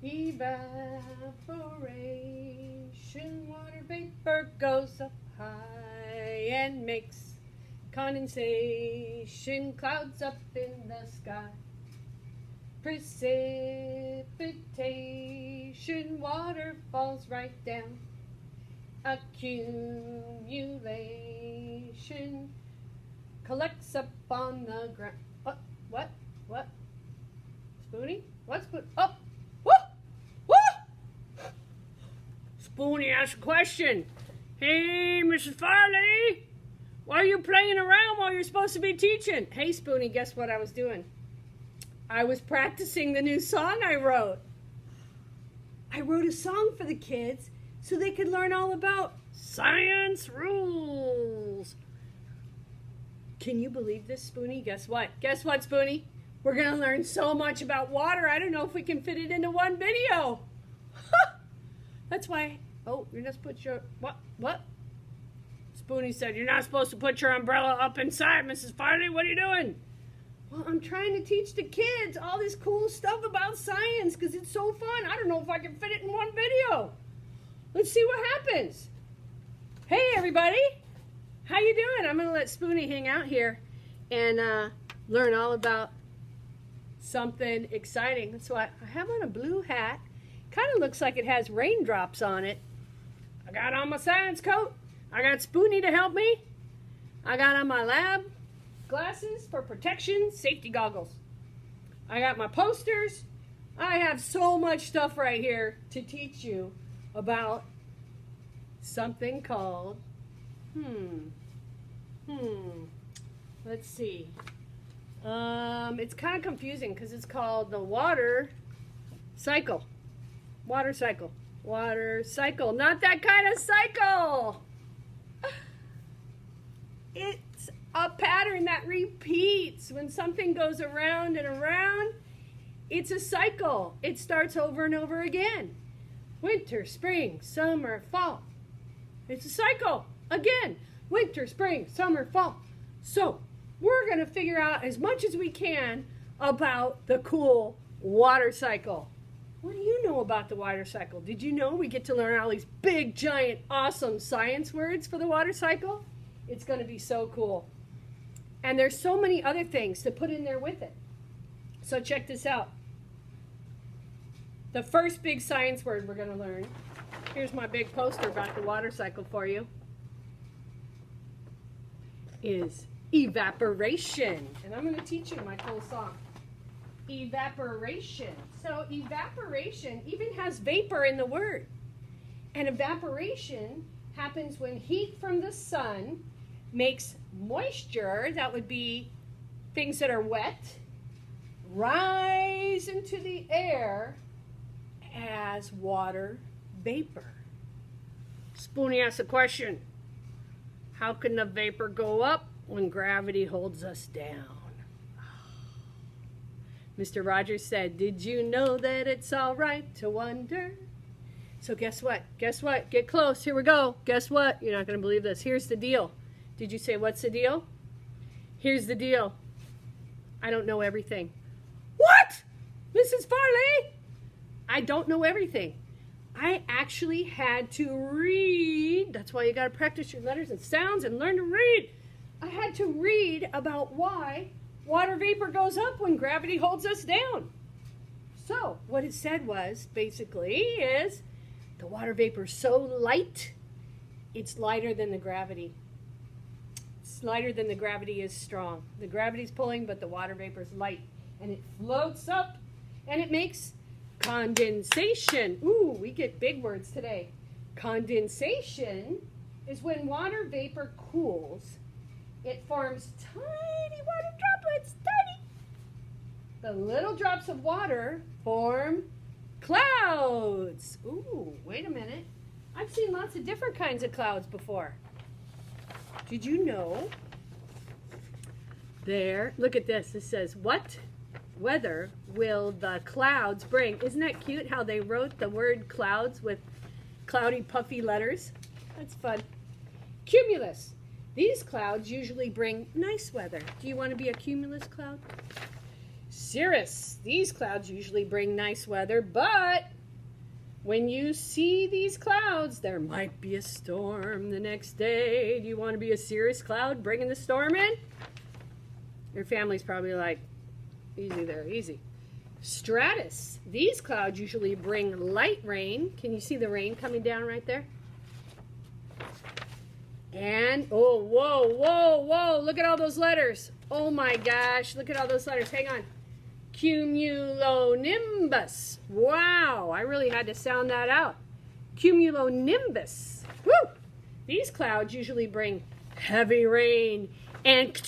Evaporation, water vapor goes up high and makes condensation, clouds up in the sky. Precipitation, water falls right down. Accumulation collects up on the ground. What? Spoonie? What Spoon? Oh! Spoonie asked a question. Hey, Mrs. Farley, why are you playing around while you're supposed to be teaching? Hey, Spoonie, guess what I was doing? I was practicing the new song I wrote. I wrote a song for the kids so they could learn all about science rules. Can you believe this, Spoonie? Guess what? Guess what, Spoonie? We're going to learn so much about water, I don't know if we can fit it into one video. That's why... Oh, you're not supposed to put your... What? Spoonie said, you're not supposed to put your umbrella up inside, Mrs. Farley. What are you doing? Well, I'm trying to teach the kids all this cool stuff about science because it's so fun. I don't know if I can fit it in one video. Let's see what happens. Hey, everybody. How you doing? I'm going to let Spoonie hang out here and learn all about something exciting. So I have on a blue hat. Kind of looks like it has raindrops on it. I got on my science coat. I got Spoonie to help me. I got on my lab glasses for protection, safety goggles. I got my posters. I have so much stuff right here to teach you about something called, let's see. It's kind of confusing because it's called the water cycle. Water cycle. Water cycle. Not that kind of cycle. It's a pattern that repeats. When something goes around and around, it's a cycle. It starts over and over again. Winter, spring, summer, fall. It's a cycle. Again. Winter, spring, summer, fall. So, we're going to figure out as much as we can about the cool water cycle. What do you know about the water cycle? Did you know we get to learn all these big, giant, awesome science words for the water cycle? It's going to be so cool. And there's so many other things to put in there with it. So check this out. The first big science word we're going to learn. Here's my big poster about the water cycle for you. Is evaporation. And I'm going to teach you my cool song. Evaporation. So evaporation even has vapor in the word. And evaporation happens when heat from the sun makes moisture, that would be things that are wet, rise into the air as water vapor. Spoonie asked a question. How can the vapor go up when gravity holds us down? Mr. Rogers said, did you know that it's all right to wonder? So guess what? Guess what? Get close. Here we go. Guess what? You're not going to believe this. Here's the deal. Did you say, what's the deal? Here's the deal. I don't know everything. What? Mrs. Farley? I don't know everything. I actually had to read. That's why you got to practice your letters and sounds and learn to read. I had to read about why water vapor goes up when gravity holds us down. So what it said was, basically, is the water vapor is so light, it's lighter than the gravity. It's lighter than the gravity is strong. The gravity's pulling, but the water vapor is light. And it floats up, and it makes condensation. Ooh, we get big words today. Condensation is when water vapor cools. It forms tiny water droplets, tiny. The little drops of water form clouds. Ooh, wait a minute. I've seen lots of different kinds of clouds before. Did you know? There, look at this. It says, what weather will the clouds bring? Isn't that cute how they wrote the word clouds with cloudy, puffy letters? That's fun. Cumulus. These clouds usually bring nice weather. Do you want to be a cumulus cloud? Cirrus. These clouds usually bring nice weather, but When you see these clouds, there might be a storm the next day. Do you want to be a serious cloud bringing the storm in? Your family's probably like, easy there, easy. Stratus. These clouds usually bring light rain. Can you see the rain coming down right there? And, oh, whoa, whoa, whoa, look at all those letters. Oh my gosh, look at all those letters. Hang on. Cumulonimbus. Wow, I really had to sound that out. Cumulonimbus. Woo! These clouds usually bring heavy rain and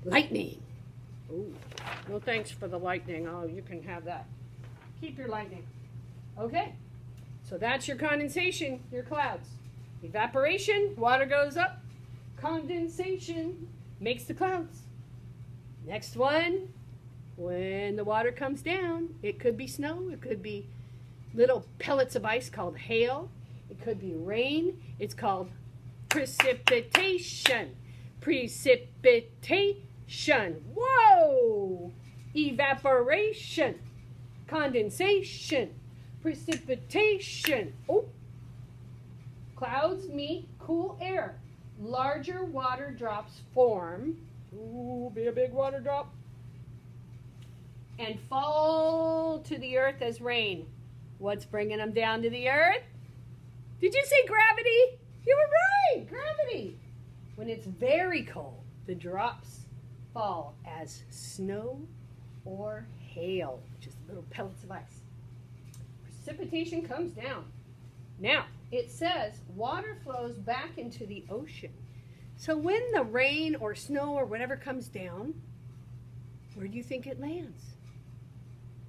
lightning. Ooh, no thanks for the lightning. Oh, you can have that. Keep your lightning. Okay, so that's your condensation, your clouds. Evaporation, water goes up. Condensation makes the clouds. Next one. When the water comes down, it could be snow, it could be little pellets of ice called hail, it could be rain, it's called precipitation. Precipitation. Whoa! Evaporation. Condensation. Precipitation. Oh! Clouds meet cool air. Larger water drops form. Ooh, be a big water drop. And fall to the earth as rain. What's bringing them down to the earth? Did you say gravity? You were right, gravity. When it's very cold, the drops fall as snow or hail, which is little pellets of ice. Precipitation comes down. Now, it says water flows back into the ocean. So when the rain or snow or whatever comes down, where do you think it lands?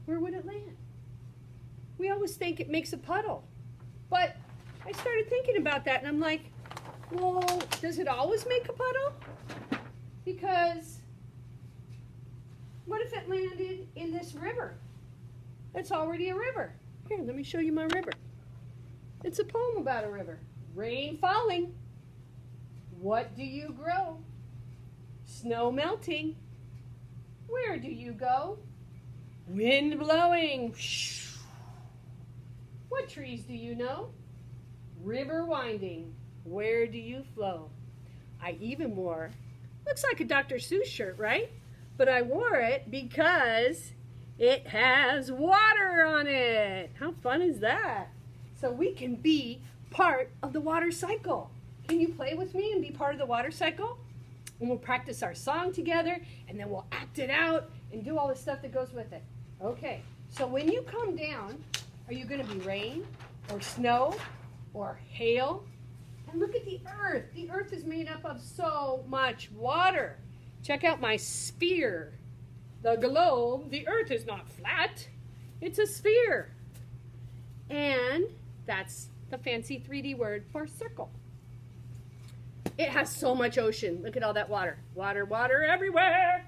Where would it land? We always think it makes a puddle. But I started thinking about that and I'm like, well, does it always make a puddle? Because what if it landed in this river? It's already a river. Here, let me show you my river. It's a poem about a river. Rain falling. What do you grow? Snow melting. Where do you go? Wind blowing. What trees do you know? River winding. Where do you flow? I even wore, looks like a Dr. Seuss shirt, right? But I wore it because it has water on it. How fun is that? So we can be part of the water cycle. Can you play with me and be part of the water cycle? And we'll practice our song together, and then we'll act it out and do all the stuff that goes with it. Okay, so when you come down, are you going to be rain or snow or hail? And look at the earth. The earth is made up of so much water. Check out my sphere. The globe, the earth is not flat. It's a sphere. And that's the fancy 3D word for circle. It has so much ocean. Look at all that water. Water, water everywhere.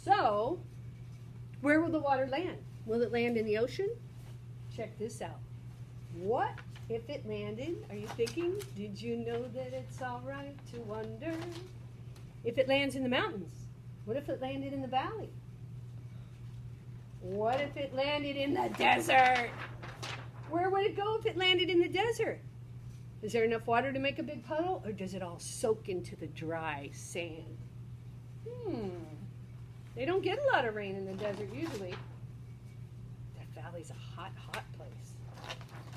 So, where will the water land? Will it land in the ocean? Check this out. What if it landed, are you thinking, did you know that it's all right to wonder? If it lands in the mountains, what if it landed in the valley? What if it landed in the desert? Where would it go if it landed in the desert? Is there enough water to make a big puddle, or does it all soak into the dry sand? They don't get a lot of rain in the desert usually. That valley's a hot, hot place.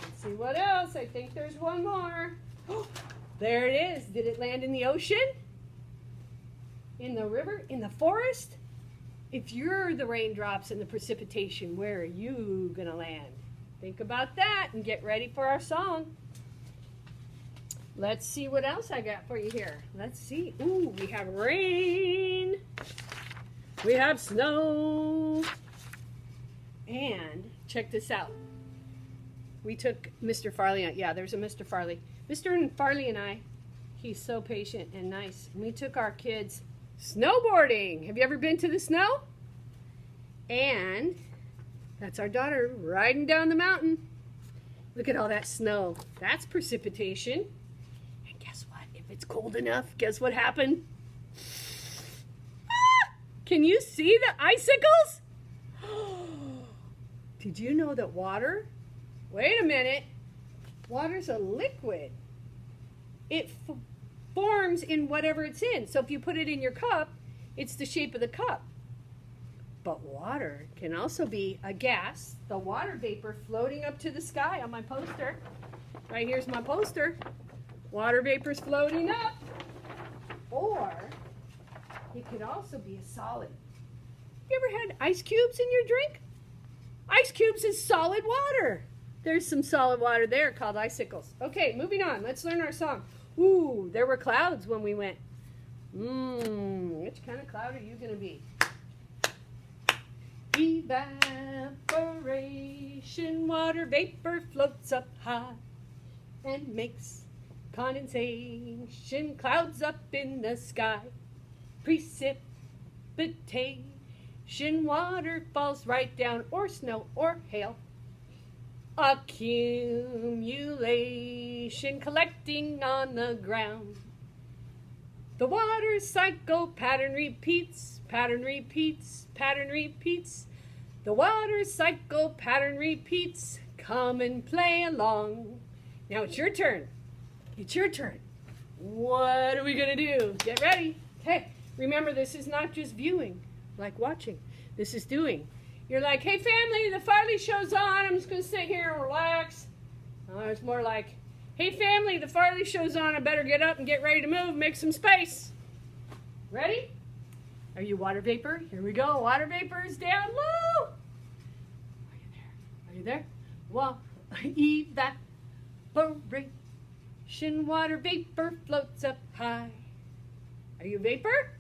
Let's see what else. I think there's one more. Oh, there it is. Did it land in the ocean? In the river? In the forest? If you're the raindrops and the precipitation, where are you going to land? Think about that and get ready for our song. Let's see what else I got for you here. Let's see. Ooh, we have rain. We have snow. And check this out. We took Mr. Farley out. Yeah, there's a Mr. Farley. Mr. Farley and I, he's so patient and nice. We took our kids snowboarding. Have you ever been to the snow? And that's our daughter riding down the mountain. Look at all that snow. That's precipitation. And guess what? If it's cold enough, guess what happened? Ah! Can you see the icicles? Did you know that water Wait a minute. Water's a liquid. It forms in whatever it's in. So if you put it in your cup, it's the shape of the cup. But water can also be a gas, the water vapor floating up to the sky on my poster. Right here's my poster. Water vapor's floating up. Or it could also be a solid. You ever had ice cubes in your drink? Ice cubes is solid water. There's some solid water there called icicles. Okay, moving on. Let's learn our song. Ooh, there were clouds when we went. Which kind of cloud are you going to be? Evaporation, water vapor floats up high and makes condensation, clouds up in the sky. Precipitation, water falls right down, or snow or hail. Accumulation, collecting on the ground. The water cycle pattern repeats, pattern repeats, pattern repeats. The water cycle pattern repeats. Come and play along. Now it's your turn. It's your turn. What are we going to do? Get ready. Okay, remember this is not just viewing, like watching. This is doing. You're like, hey family, the Farley show's on. I'm just going to sit here and relax. It's more like, hey family, the Farley show's on. I better get up and get ready to move. Make some space. Ready? Are you water vapor? Here we go. Water vapor is down low. Are you there? Are you there? Well, evaporation, water vapor floats up high. Are you vapor?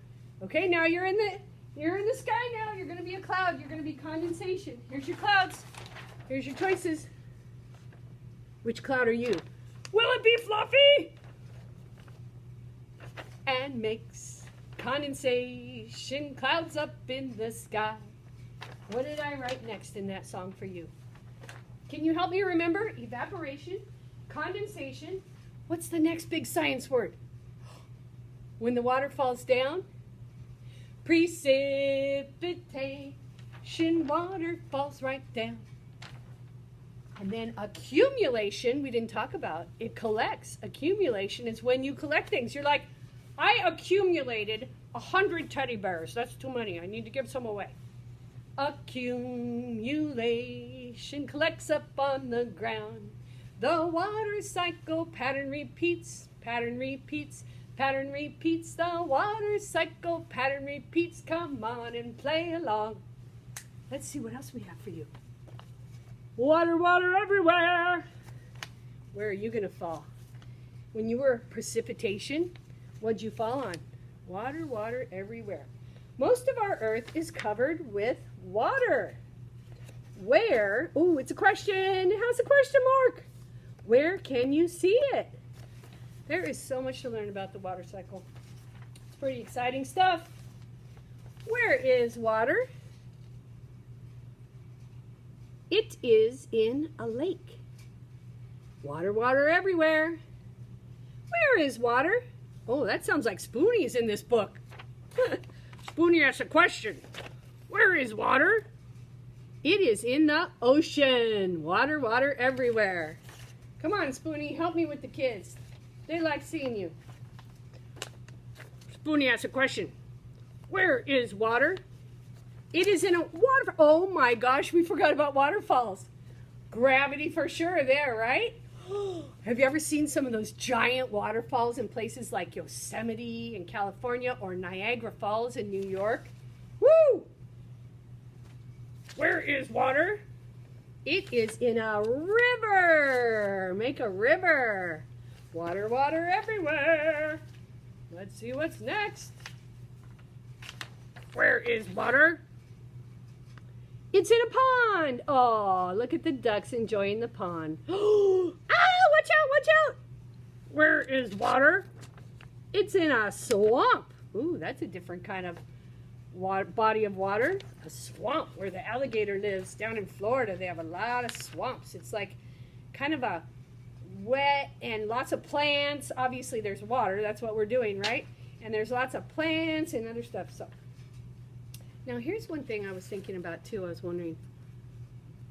Okay, now you're in the sky now. You're going to be a cloud. You're going to be condensation. Here's your clouds. Here's your choices. Which cloud are you? Will it be fluffy? And makes condensation, clouds up in the sky. What did I write next in that song for you? Can you help me remember? Evaporation, condensation. What's the next big science word? When the water falls down? Precipitation, water falls right down. And then accumulation, we didn't talk about. It collects. Accumulation is when you collect things. You're like, I accumulated 100 teddy bears. That's too many. I need to give some away. Accumulation collects up on the ground. The water cycle pattern repeats, pattern repeats, pattern repeats. The water cycle pattern repeats. Come on and play along. Let's see what else we have for you. Water, water everywhere. Where are you going to fall? When you were precipitation, what'd you fall on? Water, water everywhere. Most of our earth is covered with water. Where? Oh, it's a question. It has a question mark. Where can you see it? There is so much to learn about the water cycle. It's pretty exciting stuff. Where is water? It is in a lake. Water, water everywhere. Where is water? Oh, that sounds like Spoonie is in this book. Spoonie asks a question. Where is water? It is in the ocean. Water, water everywhere. Come on, Spoonie, help me with the kids. They like seeing you. Spoonie asks a question. Where is water? It is in a water. Oh my gosh, we forgot about waterfalls. Gravity for sure there, right? Have you ever seen some of those giant waterfalls in places like Yosemite in California or Niagara Falls in New York? Woo! Where is water? It is in a river. Make a river. Water, water everywhere. Let's see what's next. Where is water? It's in a pond. Oh, look at the ducks enjoying the pond. Ah, watch out, watch out. Where is water? It's in a swamp. Ooh, that's a different kind of body of water. A swamp where the alligator lives down in Florida. They have a lot of swamps. It's like kind of a wet and lots of plants. Obviously, there's water. That's what we're doing, right? And there's lots of plants and other stuff. So now here's one thing I was thinking about too. I was wondering,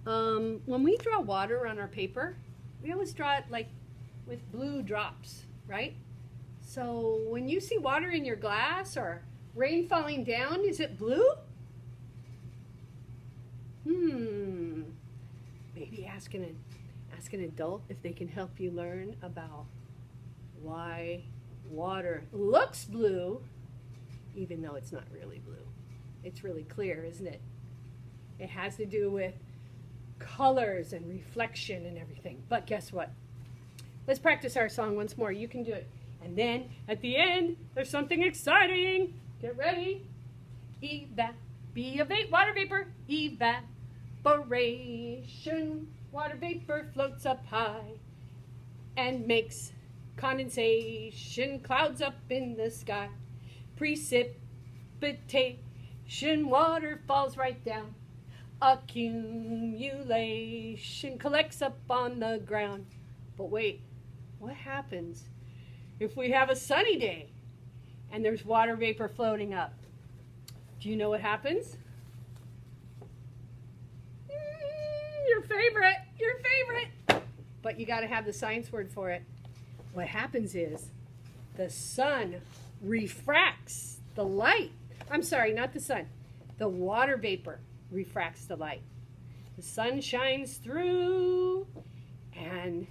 When we draw water on our paper, we always draw it like with blue drops, right? So when you see water in your glass or rain falling down, is it blue? Maybe ask an adult if they can help you learn about why water looks blue, even though it's not really blue. It's really clear, isn't it? It has to do with colors and reflection and everything. But guess what? Let's practice our song once more. You can do it. And then at the end, there's something exciting. Get ready. Water vapor. Evaporation. Water vapor floats up high and makes condensation. Clouds up in the sky. Precipitation. Water falls right down. Accumulation collects up on the ground. But wait, what happens if we have a sunny day and there's water vapor floating up? Do you know what happens? Your favorite. But you got to have the science word for it. What happens is the sun refracts the light. I'm sorry, not the sun. The water vapor refracts the light. The sun shines through and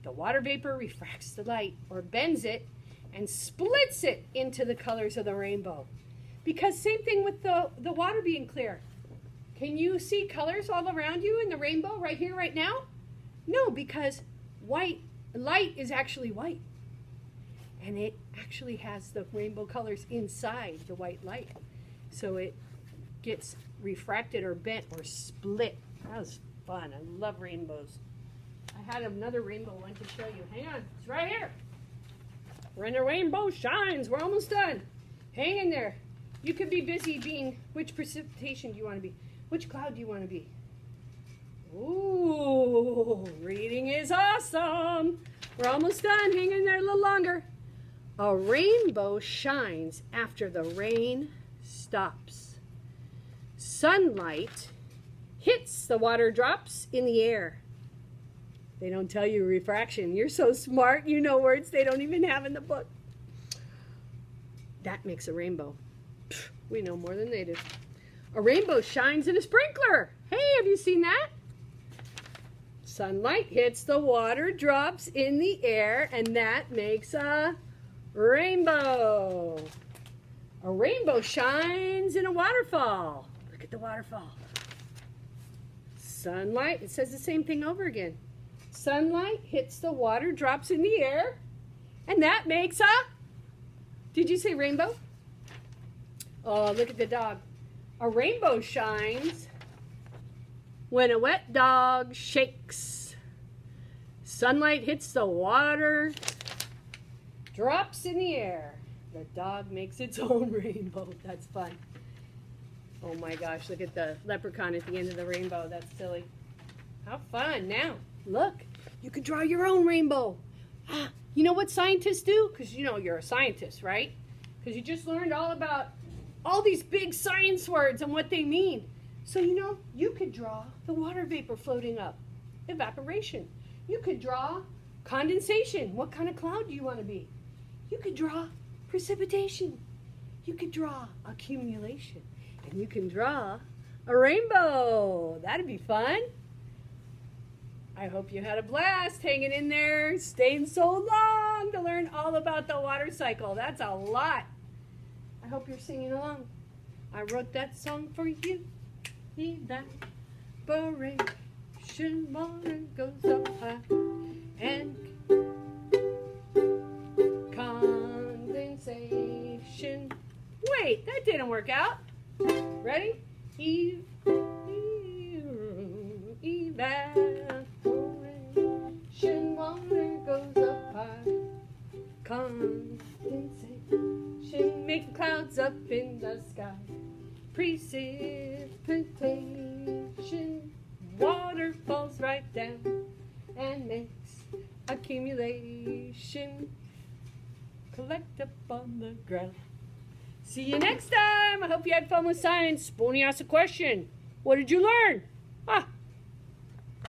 the water vapor refracts the light, or bends it and splits it into the colors of the rainbow. Because same thing with the water being clear. Can you see colors all around you in the rainbow right here, right now? No, because light is actually white. And it actually has the rainbow colors inside the white light. So it gets refracted or bent or split. That was fun. I love rainbows. I had another rainbow one to show you. Hang on, it's right here. When the rainbow shines, we're almost done. Hang in there. You could be busy being, which precipitation do you want to be? Which cloud do you want to be? Ooh, reading is awesome. We're almost done. Hang in there a little longer. A rainbow shines after the rain stops. Sunlight hits the water drops in the air. They don't tell you refraction. You're so smart, you know words they don't even have in the book. That makes a rainbow. We know more than they do. A rainbow shines in a sprinkler. Hey, have you seen that? Sunlight hits the water drops in the air, and that makes a rainbow. A rainbow shines in a waterfall. Look at the waterfall. Sunlight, it says the same thing over again. Sunlight hits the water drops in the air, and that makes a, did you say rainbow? Oh, look at the dog. A rainbow shines when a wet dog shakes. Sunlight hits the water, drops in the air. The dog makes its own rainbow. That's fun. Oh my gosh, look at the leprechaun at the end of the rainbow. That's silly. How fun. Now, look, you can draw your own rainbow. You know what scientists do? Because you know you're a scientist, right? Because you just learned all about all these big science words and what they mean. So, you know, you could draw the water vapor floating up, evaporation. You could draw condensation. What kind of cloud do you want to be? You could draw precipitation. You could draw accumulation. And you can draw a rainbow. That'd be fun. I hope you had a blast hanging in there, staying so long to learn all about the water cycle. That's a lot. I hope you're singing along. I wrote that song for you. Evaporation, water goes up high, and condensation. Wait, that didn't work out. Ready? Evaporation, water goes up high, condensation, make clouds up in the sky. Precipitation, water falls right down and makes accumulation collect up on the ground. See you next time. I hope you had fun with science. Spoony asked a question. What did you learn?